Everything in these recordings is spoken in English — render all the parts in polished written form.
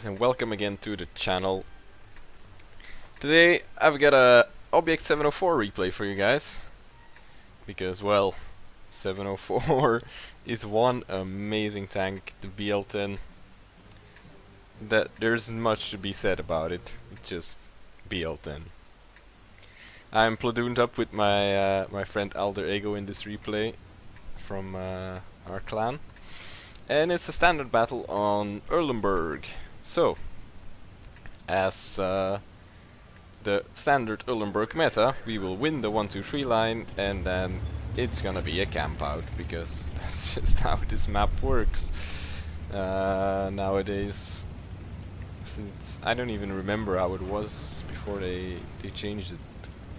guys, and welcome again to the channel. Today I've got a Object 704 replay for you guys, because well, 704 is one amazing tank, the BL-10, that there isn't much to be said about it. It's just BL-10. I'm platooned up with my friend Alder Ego in this replay from our clan. And it's a standard battle on Erlenberg. So, as the standard Erlenberg meta, we will win the 1-2-3 line, and then it's gonna be a camp out, because that's just how this map works nowadays. Since I don't even remember how it was before they changed it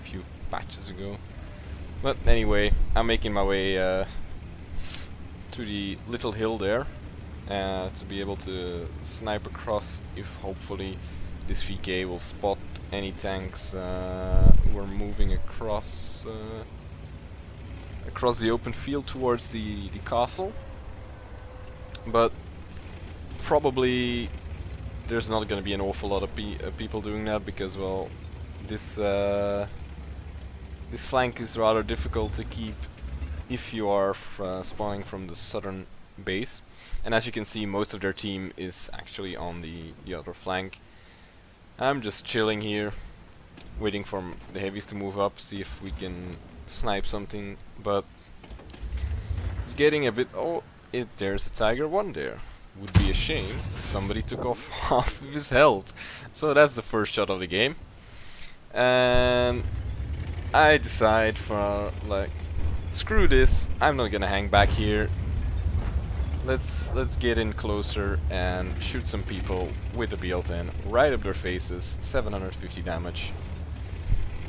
a few patches ago. But anyway, I'm making my way to the little hill there to be able to snipe across if hopefully this VK will spot any tanks who are moving across the open field towards the castle. But probably there's not going to be an awful lot of people doing that, because well, this flank is rather difficult to keep if you are spawning from the southern base. And as you can see, most of their team is actually on the other flank. I'm just chilling here, waiting for the heavies to move up, see if we can snipe something, but it's getting a bit... oh, there's a Tiger 1 there. Would be a shame if somebody took off half of his health. So that's the first shot of the game. And I decide for, like, screw this, I'm not gonna hang back here. Let's get in closer and shoot some people with the BL-10 right up their faces, 750 damage,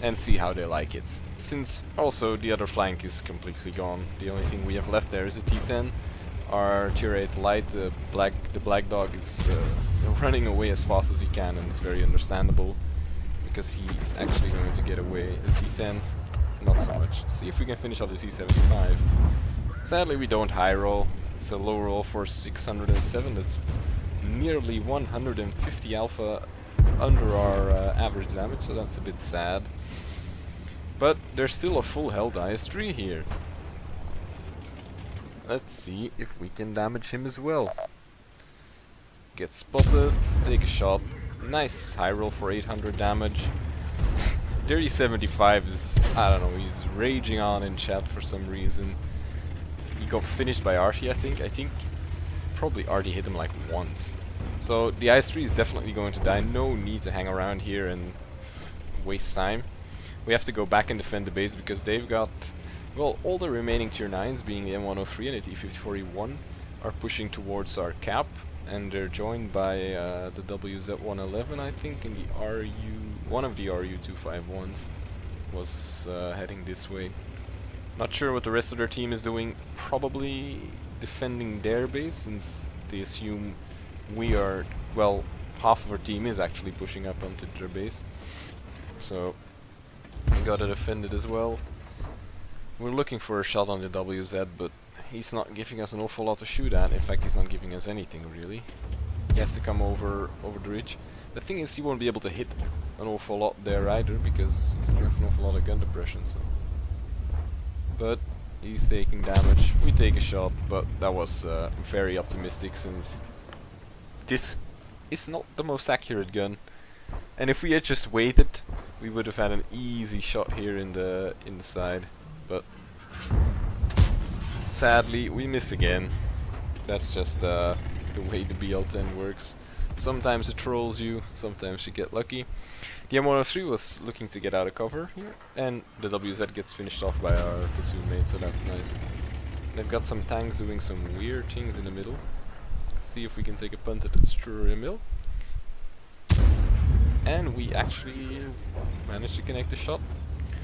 and see how they like it. Since also the other flank is completely gone, the only thing we have left there is a T10. Our tier 8 light, the black dog, is running away as fast as he can, and it's very understandable, because he is actually going to get away. The T10, not so much. See if we can finish off the C75. Sadly we don't high roll. It's a low roll for 607. That's nearly 150 alpha under our average damage, so that's a bit sad. But there's still a full health IS-3 here. Let's see if we can damage him as well. Get spotted, take a shot. Nice high roll for 800 damage. Dirty 75 is, I don't know, he's raging on in chat for some reason. He got finished by Artie, I think probably Artie hit him like once. So the IS-3 is definitely going to die. No need to hang around here and waste time. We have to go back and defend the base, because they've got, well, all the remaining tier 9s, being the M103 and the T-5041, are pushing towards our cap, and they're joined by the WZ-111, I think, and the RU, one of the RU-251s was heading this way. Not sure what the rest of their team is doing. Probably defending their base, since they assume we are, well, half of our team is actually pushing up onto their base. So we gotta defend it as well. We're looking for a shot on the WZ, but he's not giving us an awful lot to shoot at. In fact, he's not giving us anything really. He has to come over the ridge. The thing is, he won't be able to hit an awful lot there either, because you have an awful lot of gun depression. So, but he's taking damage. We take a shot, but that was very optimistic, since this is not the most accurate gun. And if we had just waited, we would have had an easy shot here in the side. But sadly, we miss again. That's just the way the BL-10 works. Sometimes it trolls you, sometimes you get lucky. The M103 was looking to get out of cover here, and the WZ gets finished off by our platoon mate, so that's nice. They've got some tanks doing some weird things in the middle. See if we can take a punt at the Struer Mill. And we actually managed to connect the shot.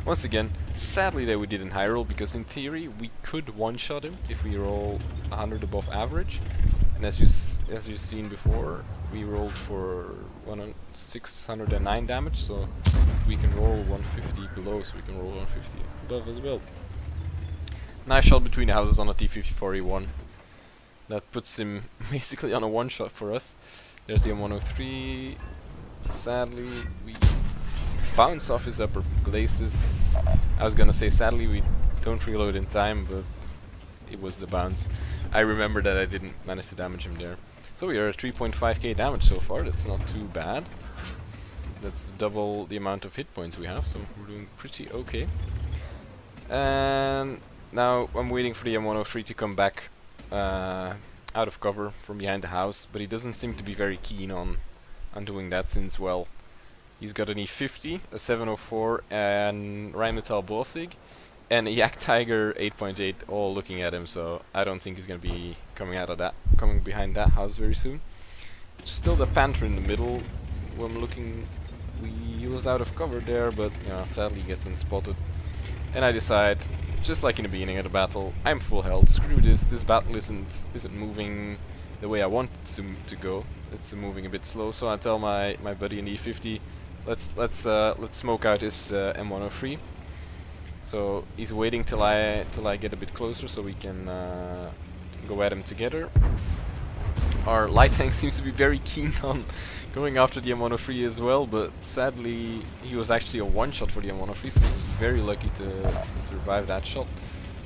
Once again, sadly that we didn't high roll, because in theory we could one-shot him if we roll 100 above average. And as you've seen before, we rolled for 609 damage, so we can roll 150 below, so we can roll 150 above as well. Nice shot between the houses on a T-5041. That puts him basically on a one-shot for us. There's the M103. Sadly, we bounce off his upper glacis. I was gonna say sadly we don't reload in time, but it was the bounce. I remember that I didn't manage to damage him there. So we are at 3.5k damage so far. That's not too bad. That's double the amount of hit points we have, so we're doing pretty okay. And now I'm waiting for the M103 to come back out of cover from behind the house, but he doesn't seem to be very keen on doing that, since, well, he's got an E50, a 704, and Rheinmetall Borsig, and a Yak Tiger 8.8 all looking at him, so I don't think he's gonna be coming behind that house very soon. Still the Panther in the middle. When I'm looking, he was out of cover there, but sadly he gets unspotted. And I decide, just like in the beginning of the battle, I'm full health. Screw this. This battle isn't moving the way I want it to go. It's moving a bit slow. So I tell my buddy in the E50, let's smoke out his M103. So he's waiting till I get a bit closer so we can go at him together. Our light tank seems to be very keen on going after the M103 as well, but sadly he was actually a one-shot for the M103, so he was very lucky to survive that shot.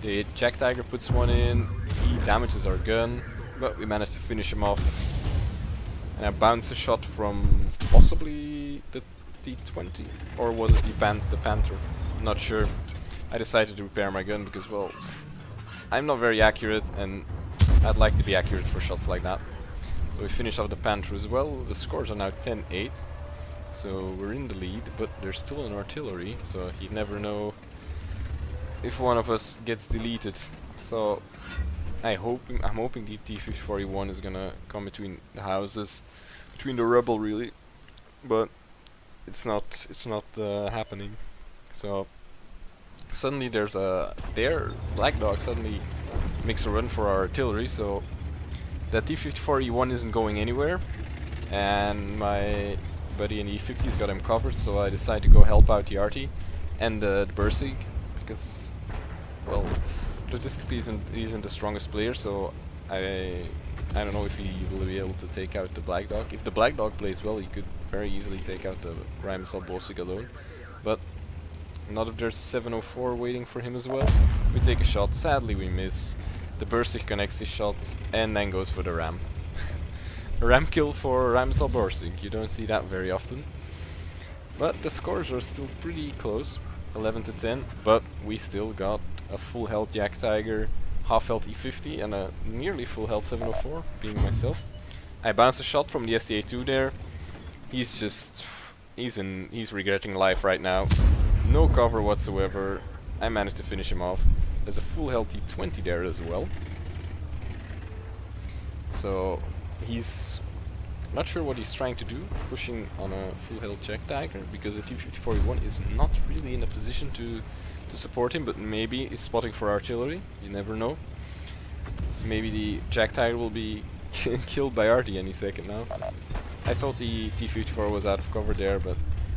The Jack Tiger puts one in, he damages our gun, but we managed to finish him off. And I bounce a shot from possibly the T-20, or was it the Panther? I'm not sure. I decided to repair my gun because, well, I'm not very accurate and I'd like to be accurate for shots like that. So we finish off the Panther as well. The scores are now 10-8. So we're in the lead, but there's still an artillery, so you never know if one of us gets deleted. So I'm hoping the T-41 is gonna come between the houses, between the rubble really, but it's not happening. So suddenly Black Dog suddenly makes a run for our artillery, so that T-54E1 isn't going anywhere, and my buddy in the E50's got him covered, so I decide to go help out the arty and the Bursig, because, well, statistically he isn't the strongest player, so I don't know if he will be able to take out the Black Dog. If the Black Dog plays well, he could very easily take out the Rheinmetall Borsig alone, but not if there's a 704 waiting for him as well. We take a shot, sadly we miss. The Bursig connects his shot and then goes for the ram. A ram kill for Rheinmetall Borsig, you don't see that very often. But the scores are still pretty close, 11-10, but we still got a full health Yak Tiger, half health E50 and a nearly full health 704, being myself. I bounced a shot from the STA2 there. He's regretting life right now. No cover whatsoever. I managed to finish him off. There's a full health T-20 there as well. So he's not sure what he's trying to do, pushing on a full health Jack Tiger, because the T-51 is not really in a position to support him, but maybe he's spotting for artillery, you never know. Maybe the Jack Tiger will be killed by arty any second now. I thought the T-54 was out of cover there, but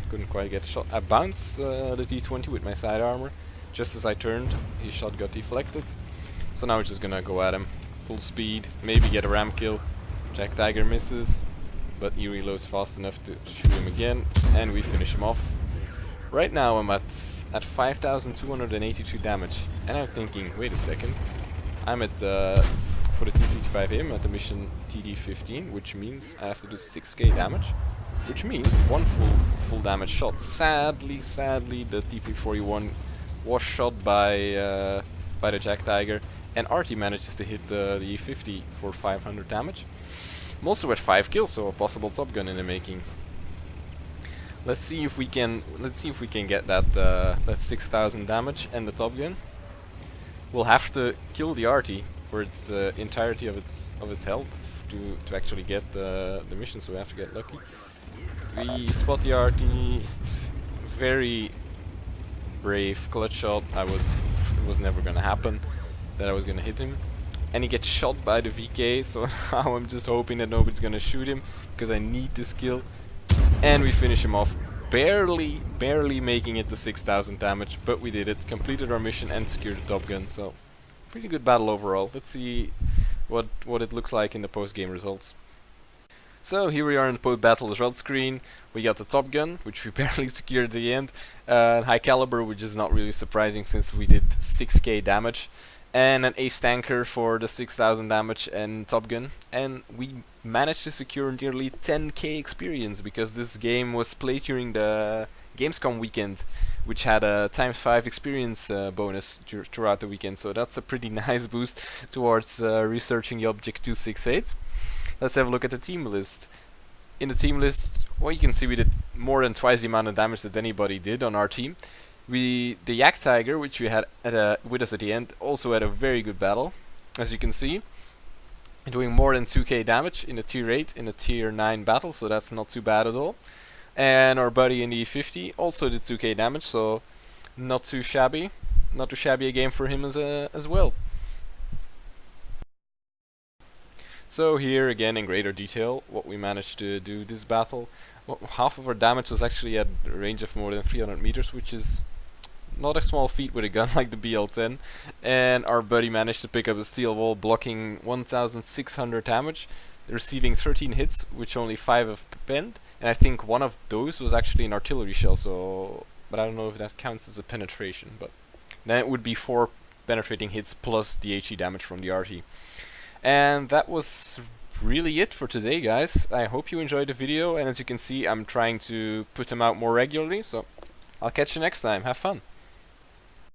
couldn't quite get a shot. I bounced the T-20 with my side armor. Just as I turned, his shot got deflected. So now we're just gonna go at him. Full speed, maybe get a ram kill. Jack Tiger misses, but he reloads fast enough to shoot him again, and we finish him off. Right now I'm at 5,282 damage, and I'm thinking, wait a second, I'm at for the T-55 I'm at the mission TD-15, which means I have to do 6k damage, which means one full damage shot. Sadly, the T-41 was shot by the Jack Tiger, and arty manages to hit the E50 for 500 damage. I'm also at 5 kills, so a possible top gun in the making. Let's see if we can get that 6,000 damage and the top gun. We'll have to kill the arty for its entirety of its health to actually get the mission, so we have to get lucky. We spot the arty, very brave clutch shot. It was never gonna happen that I was gonna hit him, and he gets shot by the VK, so now I'm just hoping that nobody's gonna shoot him because I need this kill. And we finish him off, barely making it to 6,000 damage, but we did it, completed our mission and secured the top gun. So pretty good battle overall. Let's see what it looks like in the post game results. So here we are in the post-battle result screen. We got the Top Gun, which we barely secured at the end, High Caliber, which is not really surprising since we did 6k damage, and an Ace Tanker for the 6000 damage and Top Gun. And we managed to secure nearly 10k experience because this game was played during the Gamescom weekend, which had a ×5 experience bonus throughout the weekend. So that's a pretty nice boost towards researching the Object 268. Let's have a look at the team list. In the team list, well, you can see we did more than twice the amount of damage that anybody did on our team. The Yak Tiger, which we had with us at the end, also had a very good battle, as you can see, doing more than 2k damage in a tier 8 in a tier 9 battle, so that's not too bad at all. And our buddy in the E50 also did 2k damage, so not too shabby a game for him as well. So here again in greater detail what we managed to do this battle. Well, half of our damage was actually at a range of more than 300 meters, which is not a small feat with a gun like the BL-10. And our buddy managed to pick up a steel wall, blocking 1600 damage, receiving 13 hits, which only 5 have penned. And I think one of those was actually an artillery shell, so but I don't know if that counts as a penetration. But then it would be 4 penetrating hits plus the HE damage from the RT. And that was really it for today, guys. I hope you enjoyed the video, and as you can see I'm trying to put them out more regularly, so I'll catch you next time. Have fun.